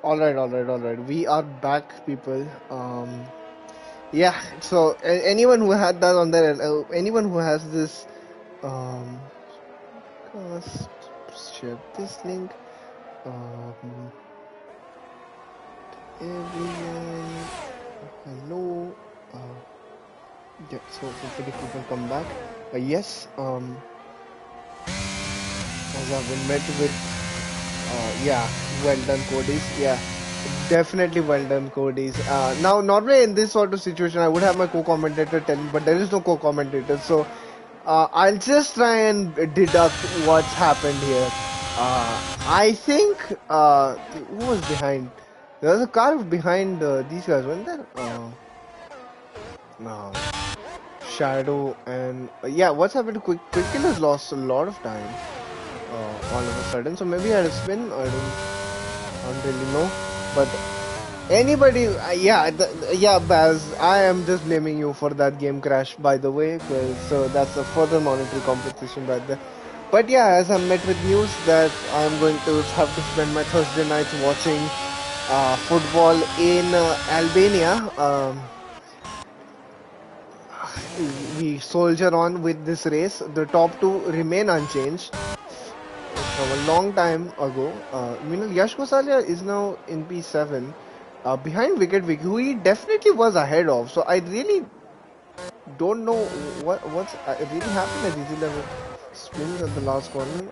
all right. We are back, people. Yeah. So anyone who had that on their, anyone who has this, um, cast, share this link. Um, everyone, hello. Yeah. So hopefully people come back. Yes. As I've been met with, yeah, well done, Codys. Yeah. Definitely well done, Codys. Now, normally in this sort of situation, I would have my co-commentator tell me, but there is no co-commentator, so I'll just try and deduct what's happened here. I think who was behind? There was a car behind these guys, wasn't there? No. Shadow and yeah, what's happened to Quick Killer's lost a lot of time all of a sudden. So maybe I had a spin. I don't really know, but. Anybody, yeah, Baz, I am just blaming you for that game crash, by the way, so that's a further monetary compensation right there. But yeah, as I'm met with news that I'm going to have to spend my Thursday nights watching football in Albania, we soldier on with this race. The top two remain unchanged from a long time ago. Meanwhile, Yash Gosalia is now in P7. Behind Wicket Vic, who he definitely was ahead of. So I really don't know what's really happened at easy level spins at the last corner.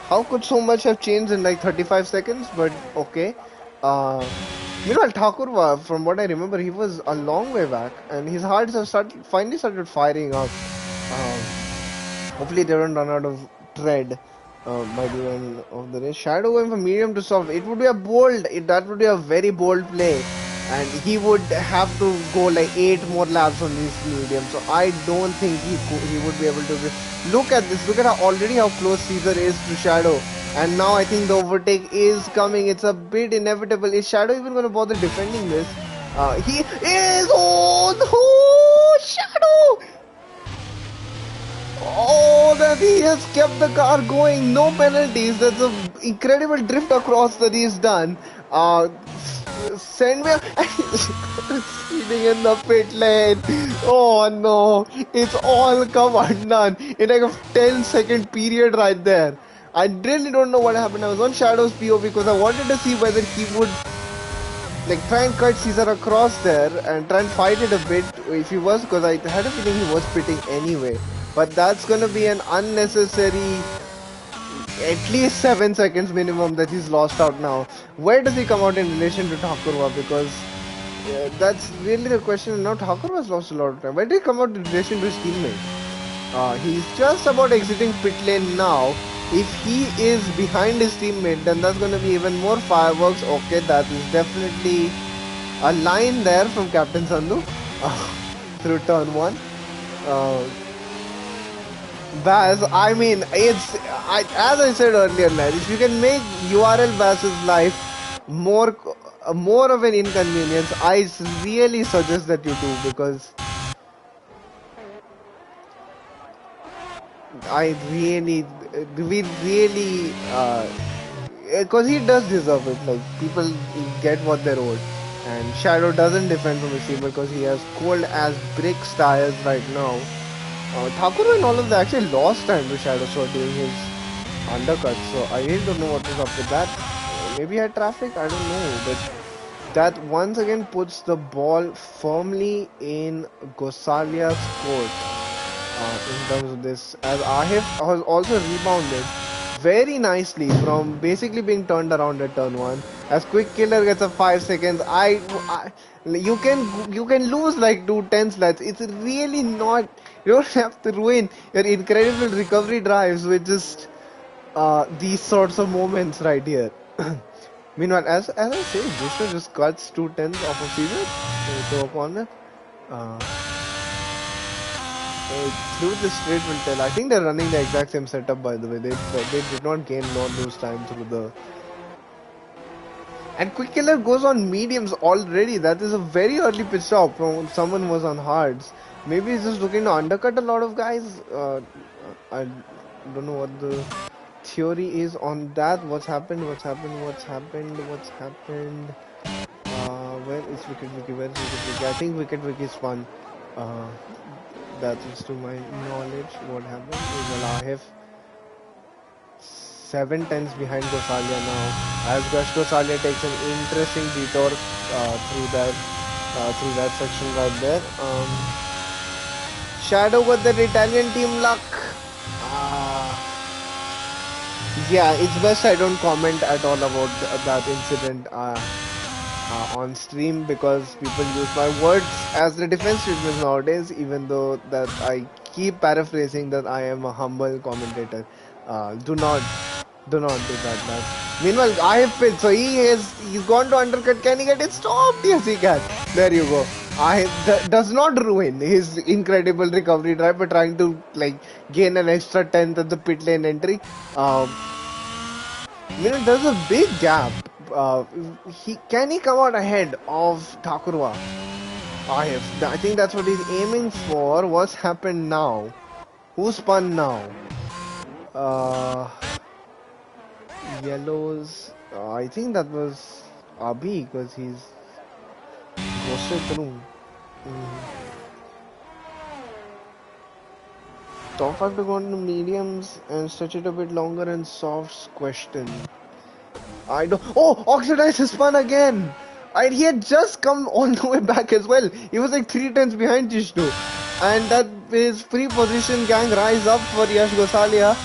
How could so much have changed in like 35 seconds? But okay. Meanwhile, Thakur, from what I remember, he was a long way back, and his hearts have finally started firing up. Hopefully, they don't run out of tread. By the end of the race. Shadow going from medium to soft. It would be that would be a very bold play. And he would have to go like 8 more laps on this medium. So I don't think he would be able to. Look at this. Look at already how close Caesar is to Shadow. And now I think the overtake is coming. It's a bit inevitable. Is Shadow even going to bother defending this? He is. Oh no! Shadow! Oh, that he has kept the car going. No penalties. That's an incredible drift across that he's done. Send me speeding in the pit lane. Oh no, it's all come undone in like a 10-second period right there. I really don't know what happened. I was on Shadow's POV because I wanted to see whether he would like try and cut Caesar across there and try and fight it a bit if he was, because I had a feeling he was pitting anyway. But that's gonna be an unnecessary at least 7 seconds minimum that he's lost out now. Where does he come out in relation to Thakurwa? Because that's really the question. Now Thakurwa's lost a lot of time. Where did he come out in relation to his teammate? He's just about exiting pit lane now. If he is behind his teammate, then that's going to be even more fireworks. Okay, that is definitely a line there from Captain Sandhu through turn 1. Baz, I mean, as I said earlier, lad, if you can make URL Baz's life more of an inconvenience, I really suggest that you do, because we really, because he does deserve it. Like, people get what they're owed, and Shadow doesn't defend from his team because he has cold as bricks tires right now. Thakur and all of that actually lost time to Shadow Sword during his undercut, so I really don't know what was up with that. Maybe he had traffic, I don't know, but that once again puts the ball firmly in Gosalia's court in terms of this, as Ahif has also rebounded very nicely from basically being turned around at turn 1. As Quick Killer gets a 5 seconds, you can lose like 2/10 laps. It's really not. You don't have to ruin your incredible recovery drives with just these sorts of moments right here. Meanwhile, as I say, Vishnu just cuts 2/10 off of Caesar to a corner. Through the straight will tell. I think they're running the exact same setup, by the way. They did not gain nor lose time through the. And Quick Killer goes on mediums already. That is a very early pitch stop from someone who was on hards. Maybe he's just looking to undercut a lot of guys. I don't know what the theory is on that. What's happened? What's happened? What's happened? What's happened? Where is Wicket Wiki? Where is Wicket Wiki? I think Wicket Wiki spun. Uh, that is to my knowledge. What happened? Well, I have 7 tenths behind Gosalia now. As Yash Gosalia takes an interesting detour through that section right there. Shadow with the Italian team luck. Yeah, it's best I don't comment at all about that incident on stream, because people use my words as the defense treatment nowadays, even though that I keep paraphrasing that I am a humble commentator. Do not do that, man. Meanwhile, I have pitched, so he's gone to undercut. Can he get it stopped? Yes, he can. There you go. Does not ruin his incredible recovery drive by trying to like gain an extra 10th at the pit lane entry. There's a big gap. Can he come out ahead of Thakurwa? I think that's what he's aiming for. What's happened now? Who spun now? Yellows. I think that was Abhi, because he's ghosted through. Top 5 to go into mediums and stretch it a bit longer and softs question. I don't. Oh, Oxidize has spun again! He had just come all the way back as well. He was like 3 tenths behind Jishnu. And that is free position gang rise up for Yash Gosalia.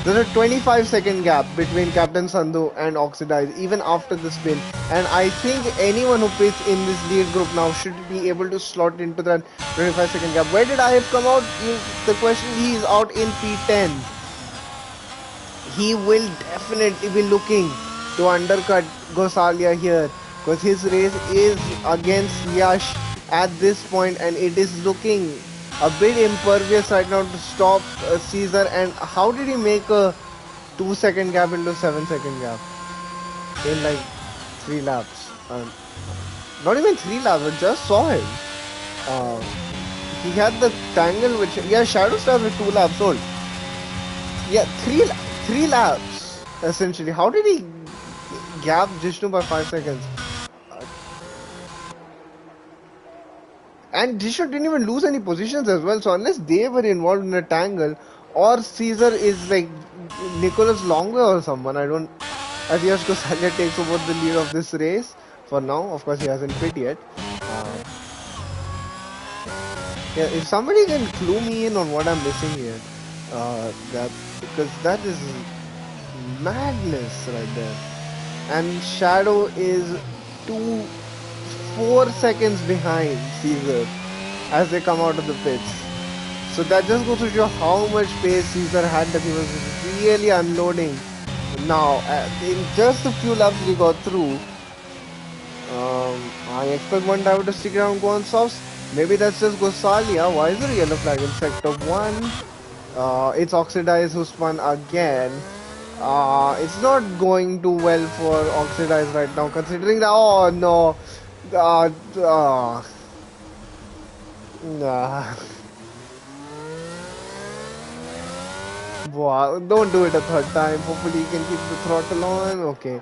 There's a 25-second gap between Captain Sandhu and Oxidize even after the spin. And I think anyone who plays in this lead group now should be able to slot into that 25-second gap. Where did IF come out? The question, he is out in P10. He will definitely be looking to undercut Gosalia here, because his race is against Yash at this point, and it is looking a bit impervious right now to stop Caesar. And how did he make a 2-second gap into 7-second gap in like 3 laps? Not even 3 laps, I just saw him. He had the tangle which, yeah, Shadow starts with 2 laps old. Yeah, 3 laps essentially. How did he gap Jishnu by 5 seconds? And Jishnu didn't even lose any positions as well, so unless they were involved in a tangle, or Caesar is like Nicholas Longer or someone, I don't. As Yash Gosalia takes over the lead of this race for now. Of course, he hasn't pit yet. Yeah, if somebody can clue me in on what I'm missing here, because that is madness right there. And Shadow is 4 seconds behind Caesar as they come out of the pits. So that just goes to show how much pace Caesar had, that he was really unloading. Now, in just a few laps he got through, I expect one driver to stick around, go on softs. Maybe that's just Gosalia. Why is there a yellow flag in sector 1? It's Oxidize who spun again. It's not going too well for Oxidize right now, considering that. Oh no! Nah. Wow, don't do it a third time. Hopefully you can keep the throttle on. Okay.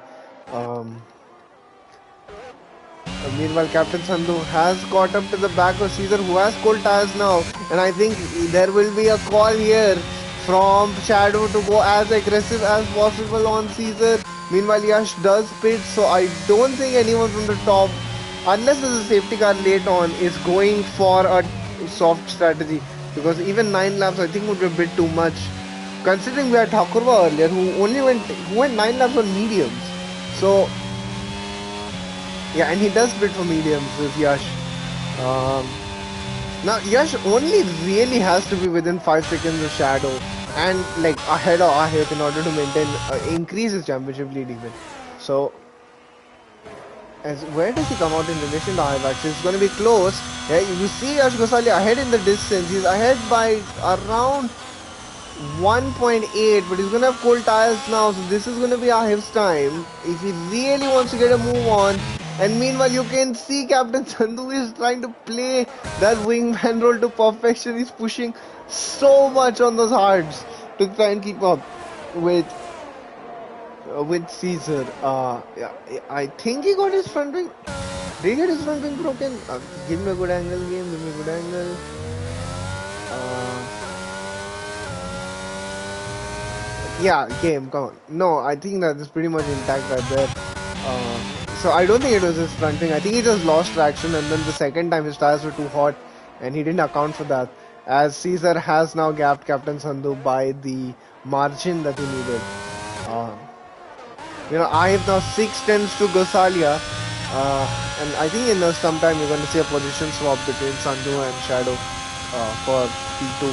Meanwhile, Captain Sandhu has caught up to the back of Caesar, who has cold tires now. And I think there will be a call here from Shadow to go as aggressive as possible on Caesar. Meanwhile, Yash does pit, so I don't think anyone from the top, unless there's a safety car late on, is going for a soft strategy. Because even 9 laps I think would be a bit too much. Considering we had Thakurwa earlier, who went 9 laps on mediums. So yeah, and he does pit for mediums with Yash. Now Yash only really has to be within 5 seconds of Shadow and like ahead of Ahif in order to maintain increase his championship lead even. So where does he come out in relation to Ahif? Actually, it's going to be close. Yeah, you see Yash Gosalia ahead in the distance. He's ahead by around 1.8, but he's going to have cold tires now, so this is going to be Ahif's time if he really wants to get a move on. And meanwhile, you can see Captain Sandhu is trying to play that wingman role to perfection. He's pushing so much on those hards to try and keep up. with Caesar. Yeah, I think he got his front wing. Did he get his front wing broken? Give me a good angle, game. Give me a good angle. Yeah, game. Come on. No, I think that is pretty much intact right there. So I don't think it was his front wing. I think he just lost traction, and then the second time his tires were too hot, and he didn't account for that. As Caesar has now gapped Captain Sandhu by the margin that he needed. I have now 6 tenths to Gosalia, and I think in some time you're going to see a position swap between Sandhu and Shadow for P2,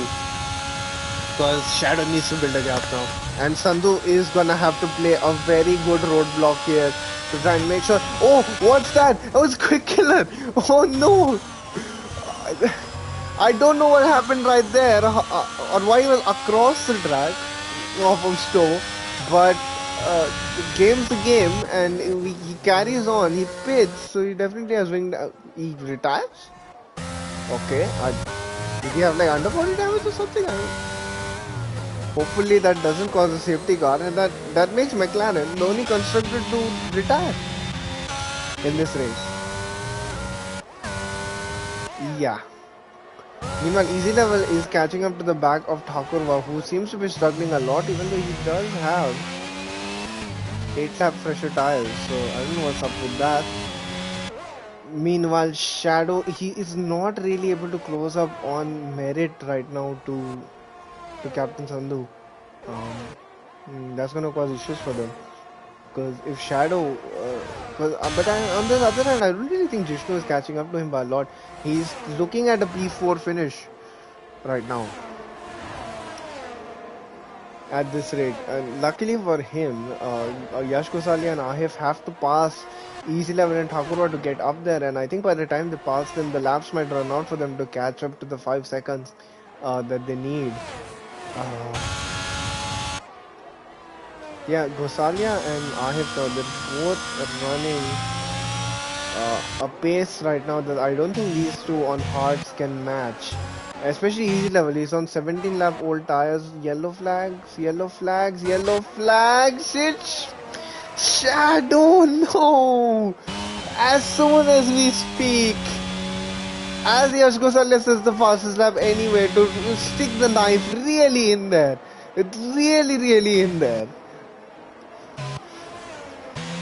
because Shadow needs to build a gap now, and Sandhu is going to have to play a very good roadblock here to try and make sure. Oh, what's that? That was quick killer. Oh no! I don't know what happened right there, or why he was across the track from Stowe, but game's the game, and he carries on. He pits, so he definitely has winged. He retires. Okay, did he have like underbody damage or something? Hopefully that doesn't cause a safety car, and that makes McLaren the only constructor to retire in this race. Yeah. Meanwhile, Easy Level is catching up to the back of Thakurva, who seems to be struggling a lot, even though he does have 8-lap fresher tires, so I don't know what's up with that. Meanwhile, Shadow, he is not really able to close up on merit right now to Captain Sandhu. That's going to cause issues for them. Because if Shadow, on the other hand, I don't really think Jishnu is catching up to him by a lot. He's looking at a P4 finish right now at this rate. And luckily for him, Yash Gosalia and Ahif have to pass Easy Level and Thakurva to get up there. And I think by the time they pass them, the laps might run out for them to catch up to the 5 seconds that they need. Yeah, Gosalia and Ahif, they're both running a pace right now that I don't think these two on hards can match. Especially Easy Level, he's on 17 lap old tires. Yellow flags, yellow flags, yellow flags. It's Shadow, no! As soon as we speak, as Yash Gosalia says the fastest lap anyway, to stick the knife really in there. It's really in there.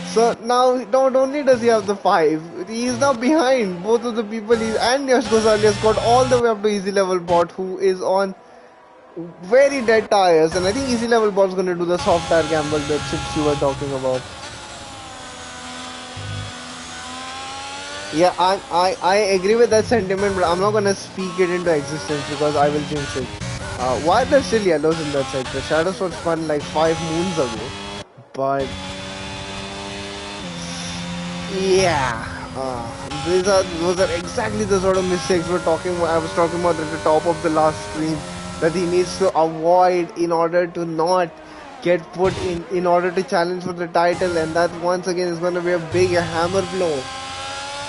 So now, not only does he have the 5, he is now behind both of the people, and Yash Gosalia has got all the way up to Easy Level Bot, who is on very dead tires, and I think Easy Level Bot is going to do the soft tire gamble that Chips you were talking about. Yeah, I agree with that sentiment, but I'm not going to speak it into existence because I will jinx it. Why are there still yellows in that sector? Shadows was spun like 5 moons ago, but yeah, those are exactly the sort of mistakes I was talking about at the top of the last stream, that he needs to avoid in order to not get put in order to challenge for the title, and that once again is going to be a big hammer blow,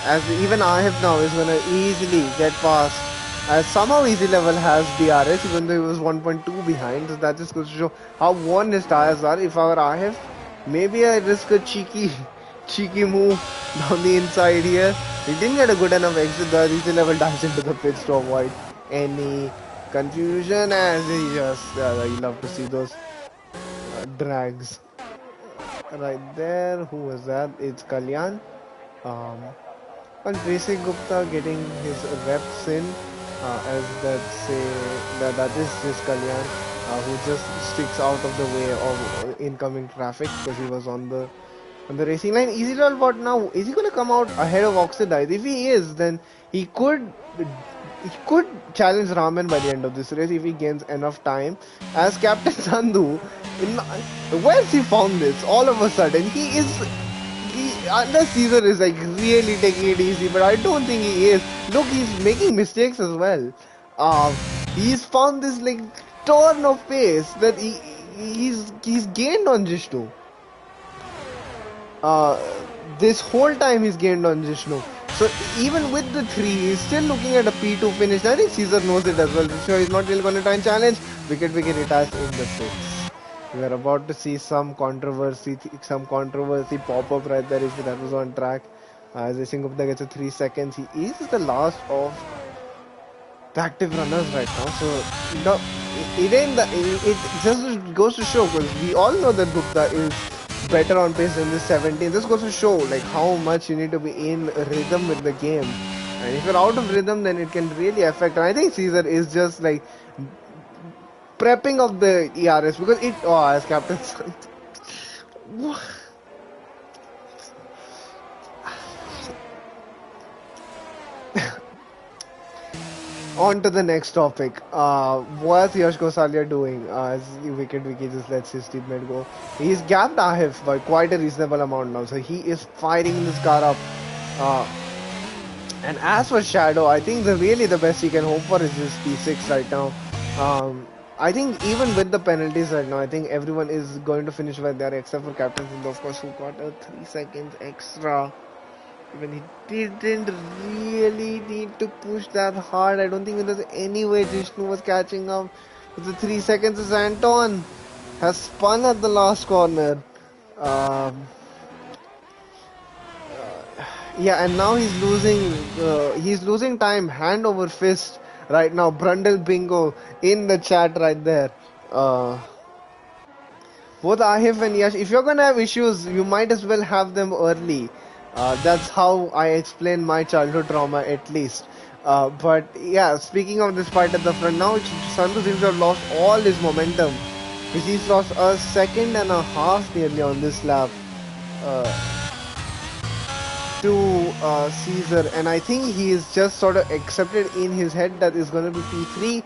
as even Ahif now is going to easily get past, as somehow Easy Level has DRS even though he was 1.2 behind, so that just goes to show how worn his tires are. If I were Ahif, maybe I risk a cheeky move down the inside here. He didn't get a good enough exit. The Easy Level dives into the pits to avoid any confusion, as he just you love to see those drags right there. Who was that? It's Kalyan and Tracy Gupta getting his reps in, as that is just Kalyan, who just sticks out of the way of incoming traffic because he was on the racing line. Easy Level Bot now, is he going to come out ahead of Oxidize? If he is, then he could challenge Raman by the end of this race if he gains enough time. As Captain Sandhu, where's he found this? All of a sudden, unless Caesar is like really taking it easy, but I don't think he is. Look, he's making mistakes as well. He's found this like turn of pace that he's gained on Jishnu. This whole time he's gained on Jishnu. So even with the 3, he's still looking at a P2 finish. I think Caesar knows it as well. So he's not really going to try and challenge. Wicket retires in the 6. We are about to see some controversy pop up right there if that was on track. As Racing Gupta gets a 3 seconds, he is the last of the active runners right now. So no, it ain't the, it just goes to show, because we all know that Gupta is better on pace than this 17. This goes to show like how much you need to be in rhythm with the game. And if you're out of rhythm, then it can really affect. And I think Caesar is just like prepping of the ERS, because it, oh, as captain. On to the next topic. What's Yash Gosalia doing? As Wicket Wiki just lets his teammate go. He's gapped Ahif by quite a reasonable amount now. So he is firing this car up. And as for Shadow, I think really the best he can hope for is this P6 right now. I think even with the penalties right now, I think everyone is going to finish where they are, except for Captain Sindhu, of course, who got a 3 seconds extra. When he didn't really need to push that hard. I don't think there's any way Jishnu was catching up. With the 3 seconds as Anton has spun at the last corner. Yeah, and now he's losing time hand over fist right now. Brundle Bingo in the chat right there. Both Ahif and Yash, if you're gonna have issues, you might as well have them early. That's how I explain my childhood trauma, at least. But yeah, speaking of this fight at the front, now Sandhu seems to have lost all his momentum. He's lost a second and a half nearly on this lap to Caesar, and I think he is just sort of accepted in his head that it's going to be P3.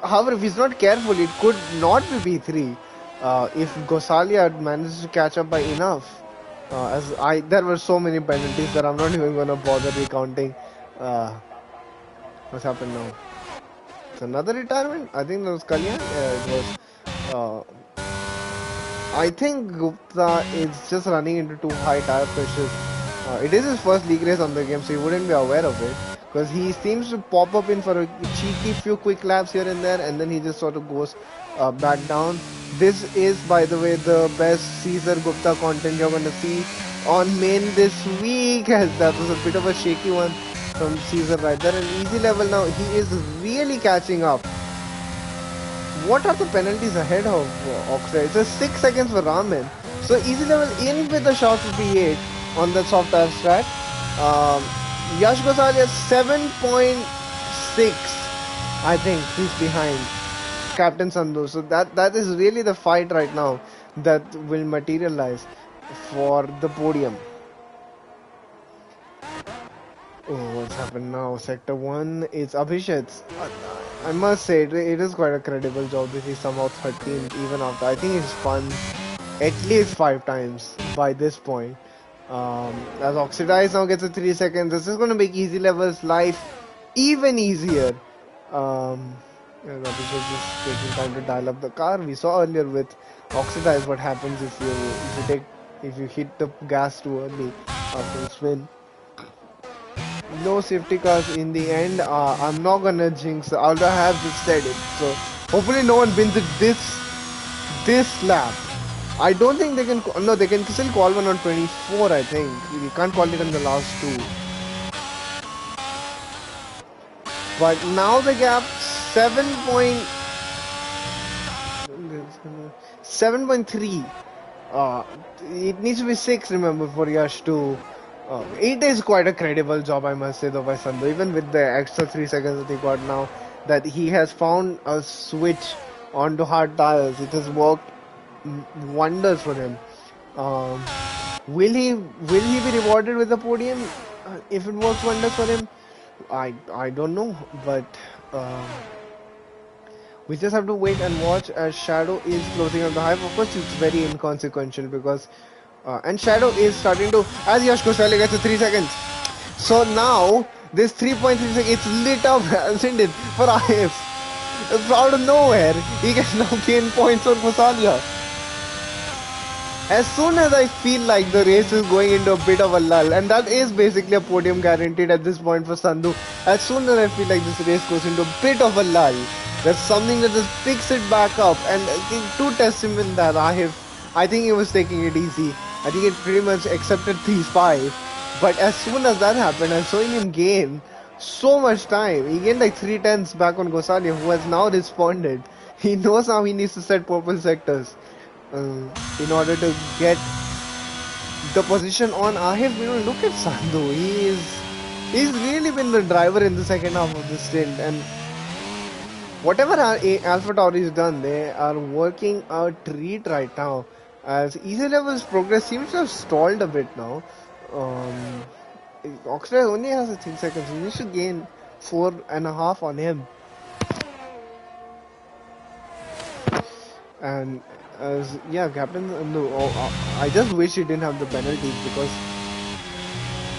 However, if he's not careful, it could not be P3 if Gosalia manages to catch up by enough. There were so many penalties that I'm not even going to bother recounting. What's happened now? It's another retirement? I think that was Kalyan. It was. I think Gupta is just running into too high tire pressures. It is his first league race on the game, so he wouldn't be aware of it. Because he seems to pop up in for a cheeky few quick laps here and there, and then he just sort of goes back down. This is, by the way, the best Caesar Gupta content you're going to see on main this week, as that was a bit of a shaky one from Caesar right there. And easy level now, he is really catching up. What are the penalties ahead of Oxlade? It's just 6 seconds for Raman. So easy level in with a shot for P8 on the soft tire strat. Yash Gosalia 7.6, I think he's behind Captain Sandhu. So that is really the fight right now that will materialize for the podium. Oh, what's happened now? Sector 1 is Abhishek. I must say it is quite a credible job if he's somehow 13th even after. I think he's spun at least 5 times by this point. As Oxidize now gets a 3 seconds, this is going to make easy levels life even easier. Abhishek is taking time to dial up the car. We saw earlier with Oxidize what happens if you hit the gas too early after a spin. No safety cars in the end. I'm not gonna jinx. I'll have just said it. So hopefully no one wins it this lap. I don't think they can. No, they can still call one on 24. I think we can't call it in the last 2. But now the gap 7.3. It needs to be 6. Remember, for Yash to. It is quite a credible job, I must say, though, by Sandhu. Even with the extra 3 seconds that he got now, that he has found a switch onto hard tires. It has worked wonders for him. Will he be rewarded with the podium if it works wonders for him? I don't know, but we just have to wait and watch as Shadow is closing on the hive. Of course, it's very inconsequential because and Shadow is starting to, as Yash Gosalia gets to 3 seconds. So now this 3.3 seconds, it's lit up, hasn't it, for Ahif? Out of nowhere, he can now gain points on Gosalia. As soon as I feel like the race is going into a bit of a lull, and that is basically a podium guaranteed at this point for Sandhu. As soon as I feel like this race goes into a bit of a lull, There's something that just picks it back up. And to testament that I think he was taking it easy. I think it pretty much accepted these 5. But as soon as that happened, I'm showing him gain so much time. He gained like 3 tenths back on Gosalia, who has now responded. He knows how he needs to set purple sectors in order to get the position on Ahif. Look at Sandhu. He's really been the driver in the second half of the stint, and whatever Alpha Tauri's done, they are working a treat right now. As Easy Level's progress seems to have stalled a bit now. Oxlade only has 3 seconds. He needs to gain 4.5 on him. And Captain, I just wish he didn't have the penalties, because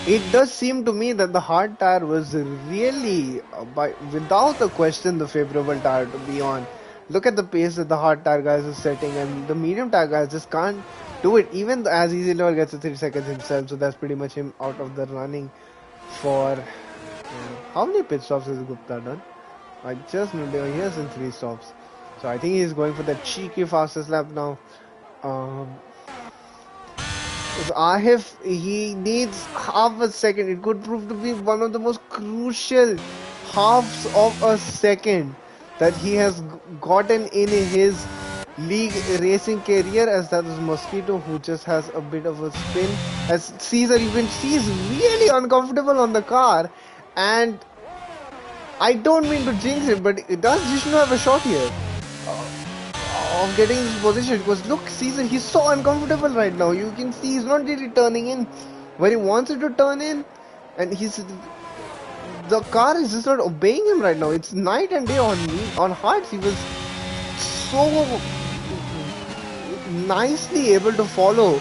it does seem to me that the hard tire was really, without a question, the favorable tire to be on. Look at the pace that the hard tire guys are setting, and the medium tire guys just can't do it. Even as Easy Level gets the 3 seconds himself, so that's pretty much him out of the running for... how many pit stops has Gupta done? I just know he has in 3 stops. So I think he's going for that cheeky fastest lap now. Ahif, he needs half a second. It could prove to be one of the most crucial halves of a second that he has gotten in his league racing career, as that is Mosquito, who just has a bit of a spin. As Caesar, you can see, is really uncomfortable on the car, and I don't mean to jinx it, but does Jishnu have a shot here of getting this position? Because look, Caesar, he's so uncomfortable right now. You can see he's not really turning in where he wants it to turn in, and the car is just not obeying him right now. It's night and day on hards. He was so nicely able to follow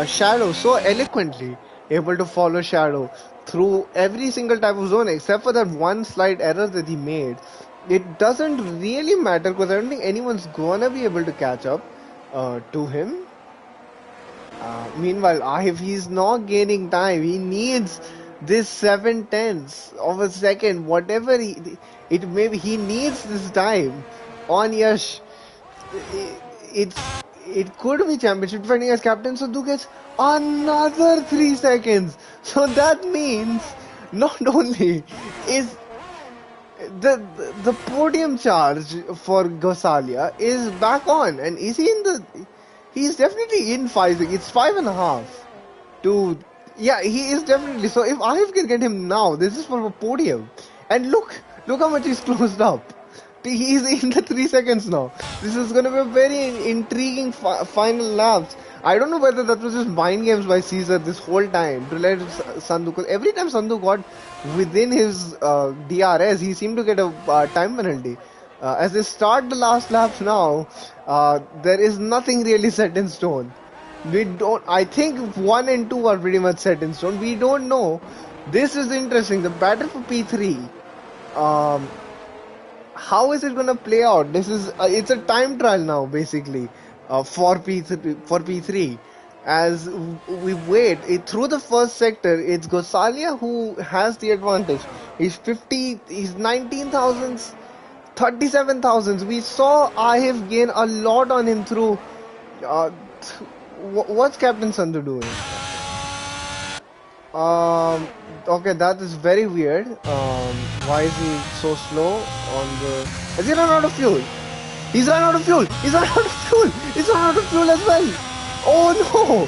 Shadow, so eloquently able to follow Shadow through every single type of zone, except for that one slight error that he made. It doesn't really matter, because I don't think anyone's gonna be able to catch up to him. Meanwhile, Ahif, he's not gaining time. He needs this 7 tenths of a second, whatever it may be. He needs this time on Yash. It could be championship defending as captain. Sadhu gets another 3 seconds. So that means not only is the podium charge for Gosalia is back on, and is he in the? He's definitely in 5. It's 5.5 to. Yeah, he is definitely. So if Ahif can get him now, this is for a podium. And look how much he's closed up. He's in the 3 seconds now. This is going to be a very intriguing final laps. I don't know whether that was just mind games by Caesar this whole time to let Sandhu, because every time Sandhu got within his DRS, he seemed to get a time penalty. As they start the last laps now, there is nothing really set in stone. I think 1 and 2 are pretty much set in stone. We don't know. This is interesting. The battle for P3. How is it going to play out? This is it's a time trial now, basically, for P3. As we wait through the first sector, it's Gosalia who has the advantage. He's 19,000s, 37,000s. We saw Ahif gain a lot on him through. What's Captain Sandhu doing? Okay, that is very weird. Why is he so slow on the... Has he run out of fuel? He's run out of fuel! He's run out of fuel! He's run out of fuel as well! Oh no!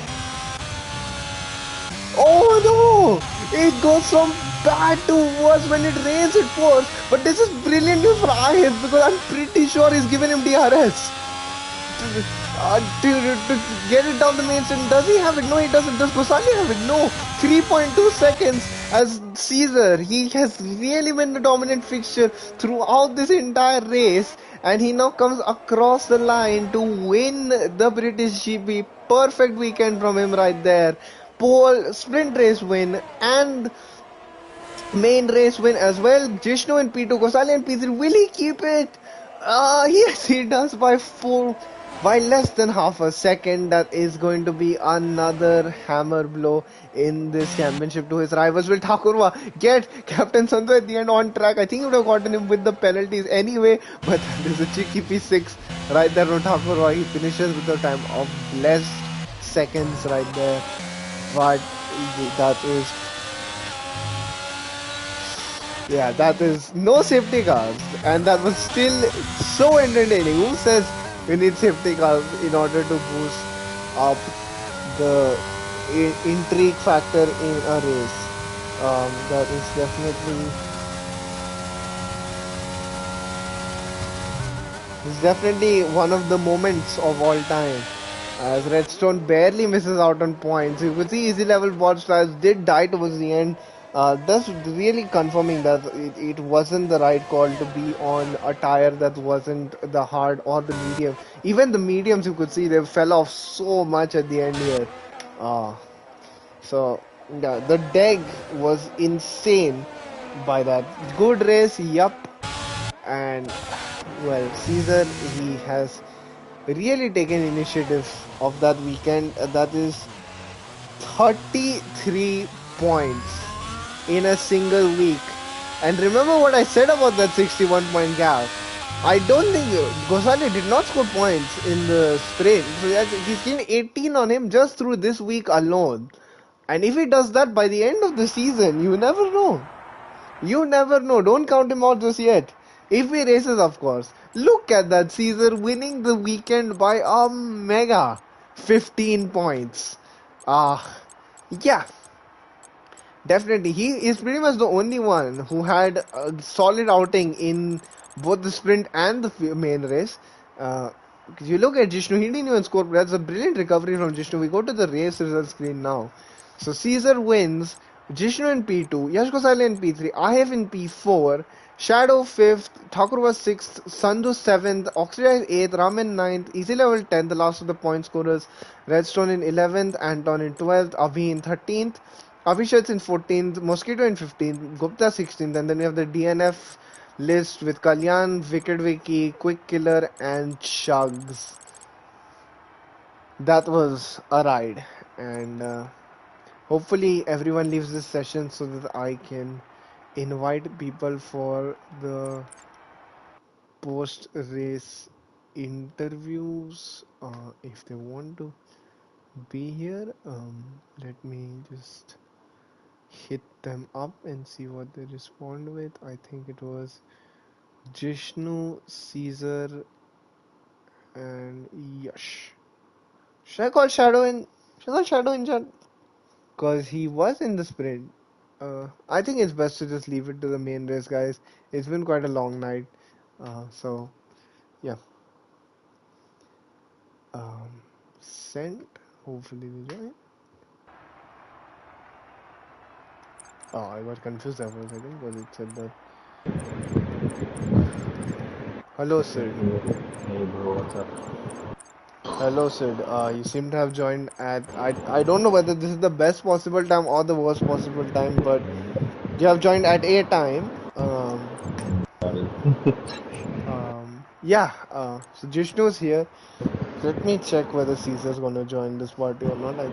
Oh no! It goes from bad to worse. When it rains, it pours. But this is brilliant news for Ahif, because I'm pretty sure he's given him DRS. To get it down the main straight. Does he have it? No, he doesn't. Does Gosalia have it? No. 3.2 seconds as Caesar. He has really been the dominant fixture throughout this entire race, and he now comes across the line to win the British GP. Perfect weekend from him right there. Pole, sprint race win, and main race win as well. Jishnu in P2, Gosalia in P3. Will he keep it? Yes, he does by 4 by less than half a second. That is going to be another hammer blow in this championship to his rivals. Will Thakurwa get Captain Sandhu at the end on track? I think he would have gotten him with the penalties anyway, but there's a cheeky P6 right there from Thakurwa. He finishes with a time of blessed seconds right there, but that is... Yeah, that is no safety cars, and that was still so entertaining. Who says you need safety cars in order to boost up the intrigue factor in a race? That is definitely one of the moments of all time. As Redstone barely misses out on points. You could see easy level bot styles did die towards the end. That's really confirming that it wasn't the right call to be on a tire that wasn't the hard or the medium. Even the mediums, you could see they fell off so much at the end here. So yeah, the DEG was insane by that. Good race, yup. And well, Caesar, he has really taken initiative of that weekend. That is 33 points in a single week. And remember what I said about that 61 point gap. I don't think Gosalia did not score points in the sprint. So he's gained 18 on him just through this week alone. And if he does that by the end of the season, you never know. You never know. Don't count him out just yet. If he races, of course. Look at that. Caesar winning the weekend by a mega 15 points. Yeah. Definitely. He is pretty much the only one who had a solid outing in both the sprint and the main race. You look at Jishnu, he didn't even score. That's a brilliant recovery from Jishnu. We go to the race result screen now. So Caesar wins. Jishnu in P2, Yash Gosalia in P3, Ahef in P4, Shadow 5th, Thakur was 6th, Sandhu 7th, Oxida 8th, Raman 9th, Easy Level 10th, the last of the point scorers, Redstone in 11th, Anton in 12th, Abhi in 13th, Abhishek in 14th, Mosquito in 15th, Gupta 16th, and then we have the DNF list with Kalyan, Wicked Vicky, Quick Killer, and Chugs. That was a ride, and hopefully everyone leaves this session so that I can invite people for the post-race interviews if they want to be here. Let me just hit them up and see what they respond with. I think it was Jishnu, Caesar, and Yash. Should I call Shadow in? Should I call Shadow in chat? Because he was in the sprint. I think it's best to just leave it to the main race, guys. It's been quite a long night. So, yeah. Sent. Hopefully they join. Oh, I got confused there for a second because it said that. Hello, Sid. Hey bro, what's up? Hello, Sid. You seem to have joined at... I don't know whether this is the best possible time or the worst possible time, but you have joined at a time. Yeah, so Jishnu is here. Let me check whether Caesar's gonna join this party or not. I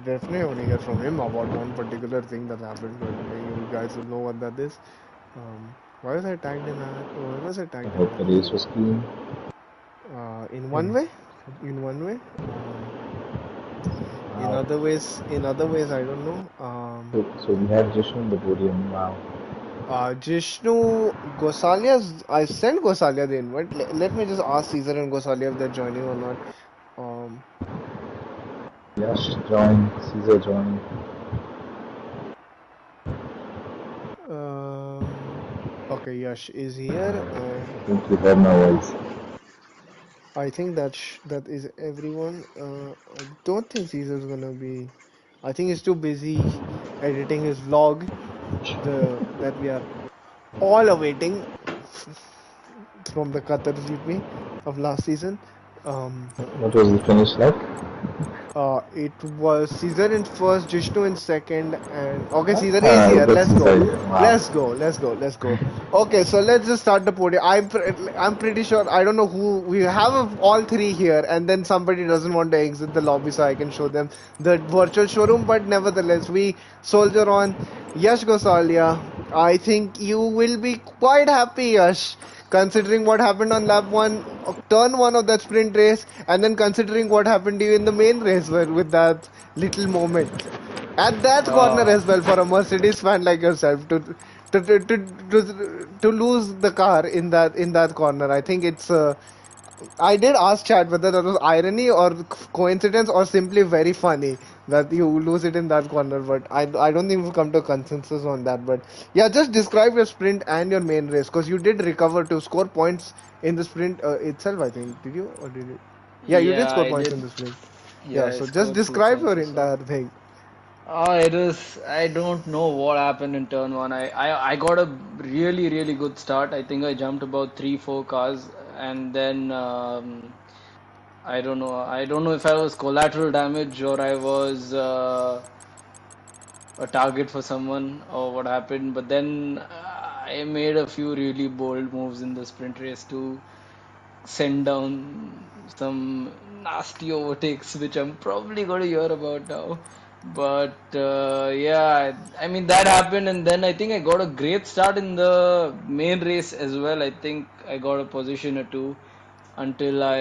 definitely want to hear from him about one particular thing that happened. But you guys will know what that is. Why was I tagged in that? Why was I tagged in that? The race was clean. In one way? In one way? In other ways, I don't know. So we have Jishnu on the podium. Wow. Jishnu, Gosalia, I sent Gosalia the invite. Let me just ask Caesar and Gosalia if they're joining or not. Yash joined, Caesar joined. Okay, Yash is here. I think you heard my voice. I think that is everyone. I don't think Caesar's gonna be. I think he's too busy editing his vlog. That we are all awaiting from the Qatar GP of last season. What was the finish like? It was Caesar in first, Jishnu in second, and okay, Caesar is here. That's Let's go. Caesar. Wow. Let's go. Okay, so let's just start the podium. I'm pretty sure. I don't know who we have all three here, and then somebody doesn't want to exit the lobby, so I can show them the virtual showroom. But nevertheless, we soldier on. Yash Gosalia, I think you will be quite happy, Yash, considering what happened on lap 1, turn 1 of that sprint race, and then considering what happened to you in the main race with that little moment. At that corner as well, for a Mercedes fan like yourself to lose the car in that corner, I think it's I did ask Chad whether that was irony or coincidence or simply very funny that you lose it in that corner, but I don't think we've come to a consensus on that. But yeah, just describe your sprint and your main race, because you did recover to score points in the sprint itself, I think. Did you or did you? Yeah, you did Yeah, score I points did. in the sprint. Yeah, Yeah, I so just scored 2 describe points your as well. entire thing. It is. I don't know what happened in turn one. I got a really good start. I think I jumped about 3-4 cars, and then I don't know. I don't know if I was collateral damage or I was a target for someone or what happened. But then I made a few really bold moves in the sprint race to send down some nasty overtakes, which I'm probably going to hear about now. But yeah, I mean, that happened, and then I think I got a great start in the main race as well. I think I got a position or two until I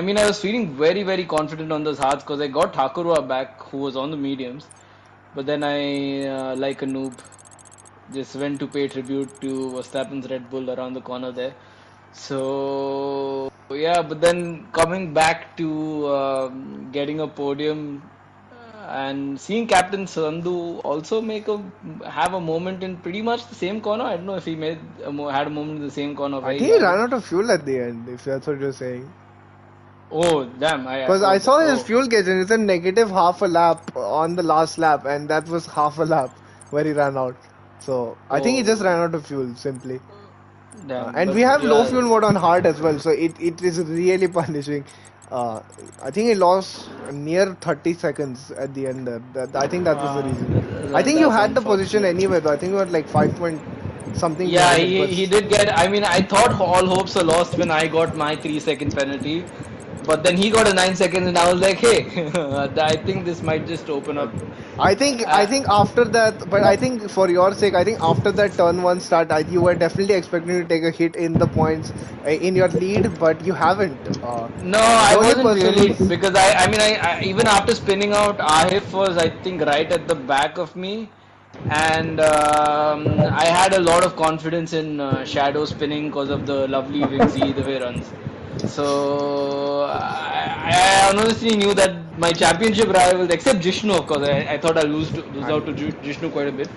mean, I was feeling very confident on those hards because I got Thakurwa back, who was on the mediums. But then I, like a noob, just went to pay tribute to Verstappen's Red Bull around the corner there. So yeah, but then coming back to getting a podium and seeing Captain Sandhu also have a moment in pretty much the same corner. I don't know if he had a moment in the same corner I where think he he had ran it. out of fuel at the end, if that's what you're saying. Oh damn! Because I saw his fuel gauge and it's a negative half a lap on the last lap, and that was half a lap where he ran out. So I think he just ran out of fuel simply. Damn, And but we have low yeah. fuel mode on hard as well, so it is really punishing. I think he lost near 30 seconds at the end there. I think that was the reason. I think you That's had the position unfortunate. anyway, though. I think you were like 5 point something Yeah, behind him. he did get. I mean, I thought all hopes were lost when I got my 3 second penalty, but then he got a 9 seconds, and I was like, hey, I think this might just open up. I think after that, but I think for your sake, I think after that turn 1 start, you were definitely expecting to take a hit in the points in your lead, but you haven't. No, The I only wasn't person really who's because I mean I even after spinning out, Ahif was I think right at the back of me, and I had a lot of confidence in Shadow spinning because of the lovely Wigsy the way he runs. So I honestly knew that my championship rivals, except Jishnu, of course, I thought I'd lose out to Jishnu quite a bit.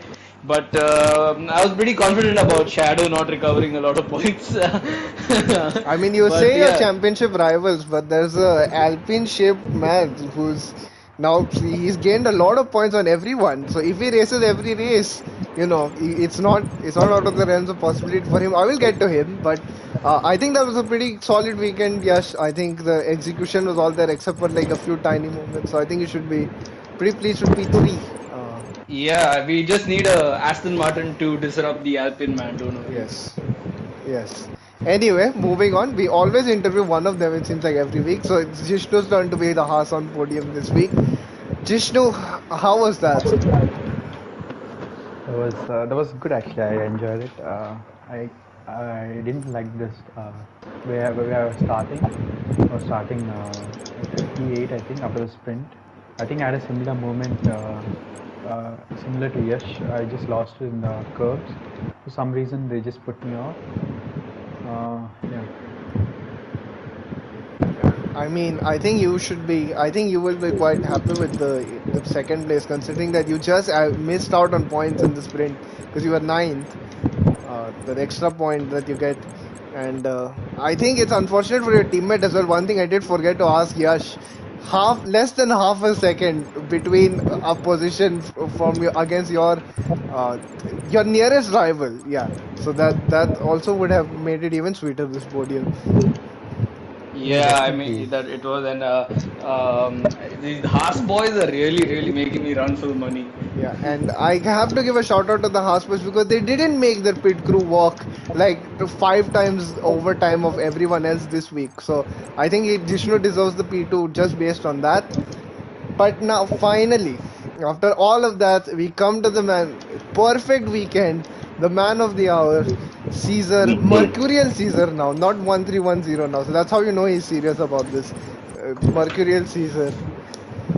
But I was pretty confident about Shadow not recovering a lot of points. I mean, you But say your yeah. championship rivals, but there's a Alpine shaped man who's now he's gained a lot of points on everyone. So if he races every race, it's not out of the realms of possibility for him. I will get to him, but I think that was a pretty solid weekend. Yes, I think the execution was all there except for like a few tiny moments. So I think you should be pretty pleased with P3. Yeah, we just need a Aston Martin to disrupt the Alpine man, don't we? Yes. Yes. Anyway, moving on. We always interview one of them, it seems like every week. So it's Jishnu's turn to be the Haas on podium this week. Jishnu, how was that? That was good actually. I enjoyed it. I didn't like this where I was starting. I was starting at 58, I think, after the sprint. I think I had a similar moment, similar to Yash. I just lost in the curves. For some reason, they just put me off. Yeah. I mean, I think you will be quite happy with the second place, considering that you just missed out on points in the sprint because you were ninth. The extra point that you get, and I think it's unfortunate for your teammate as well. One thing I did forget to ask Yash, less than half a second between a position from against your nearest rival. Yeah, so that also would have made it even sweeter, this podium. Yeah, I definitely. mean that it was, and the Haas boys are really making me run for the money. Yeah, and I have to give a shout out to the hospice because they didn't make their pit crew walk like to 5 times overtime of everyone else this week. So I think Jishnu deserves the P2 just based on that. But now finally, after all of that, we come to the man, perfect weekend, the man of the hour, Caesar, Mercurial Caesar now, not 1310 now. So that's how you know he's serious about this. Mercurial Caesar.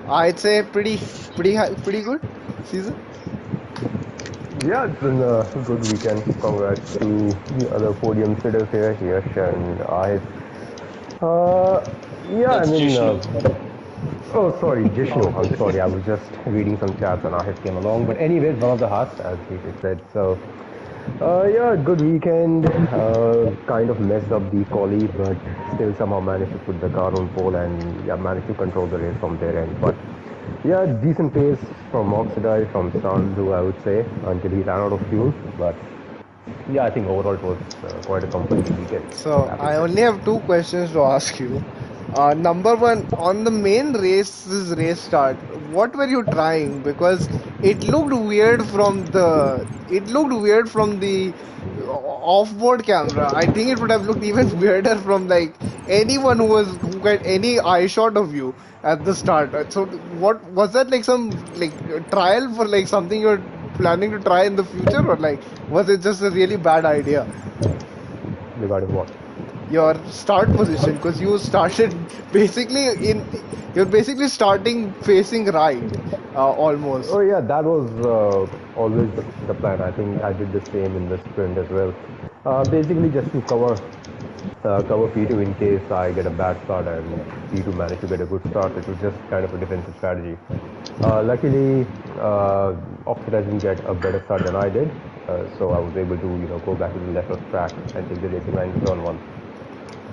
I'd say pretty good, Caesar. Yeah, it's been a good weekend. Congrats to the other podium sitters here, Yash and I. Uh, yeah, I That's mean, Jishnu. oh, sorry, Jishnu. I'm sorry, I was just reading some chats and Ahit came along. But anyways, one of the hearts, as he said. So, yeah, good weekend. Kind of messed up the quali, but still somehow managed to put the car on pole and yeah, managed to control the race from their end. But yeah, decent pace from Oxidai, from Sandu, I would say, until he ran out of fuel. But yeah, I think overall it was quite a comforting weekend. So Happy I with only it. have two questions to ask you. Number one, on the main race start, what were you trying? Because it looked weird from the off-board camera. I think it would have looked even weirder from like anyone who got any eye shot of you at the start. So what was that like some like trial for like something you're planning to try in the future, or like was it just a really bad idea? Regarding what? Your start position, because you started basically in you're basically starting facing right, Oh almost. yeah, that was always the plan. I think I did the same in the sprint as well. Basically, just to cover P2 in case I get a bad start and P2 managed to get a good start. It was just kind of a defensive strategy. Luckily, Oxford didn't get a better start than I did, so I was able to go back to the left of track and take the racing line to turn one.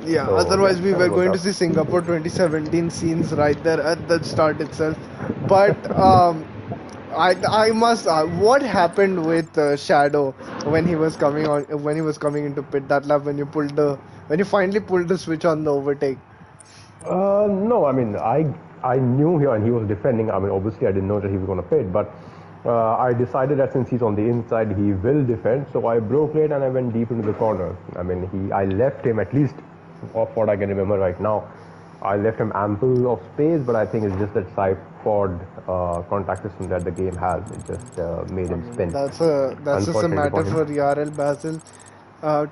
Yeah, So yeah, otherwise we kind of were worked going to out. see Singapore 2017 scenes right there at the start itself. But I must what happened with Shadow when he was coming into pit that lap when you finally pulled the switch on the overtake? No, I mean I knew he and he was defending. I mean, obviously I didn't know that he was going to pit, but I decided that since he's on the inside, he will defend. So I broke late and I went deep into the corner. I mean, I left him at least, of what I can remember right now. I left him ample of space, but I think it's just that side pod contact system that the game has. It just made I him mean, spin. that's just a Unfortunately for matter him. for RL Basil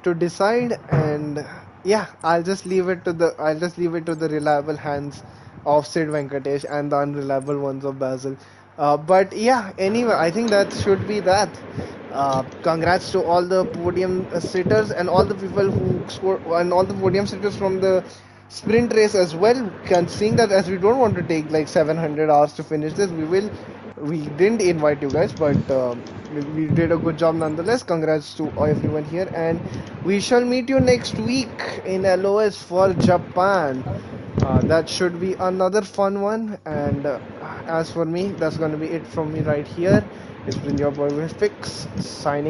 to decide, and yeah, I'll just leave it to the reliable hands of Sid Venkatesh and the unreliable ones of Basil. But yeah, anyway, I think that should be that. Congrats to all the podium sitters and all the people who score and all the podium sitters from the sprint race as well. Seeing that as we don't want to take like 700 hours to finish this, we didn't invite you guys, but we did a good job nonetheless. Congrats to everyone here, and we shall meet you next week in LOS for Japan. That should be another fun one. And as for me, that's going to be it from me right here. It's been your boy Fix signing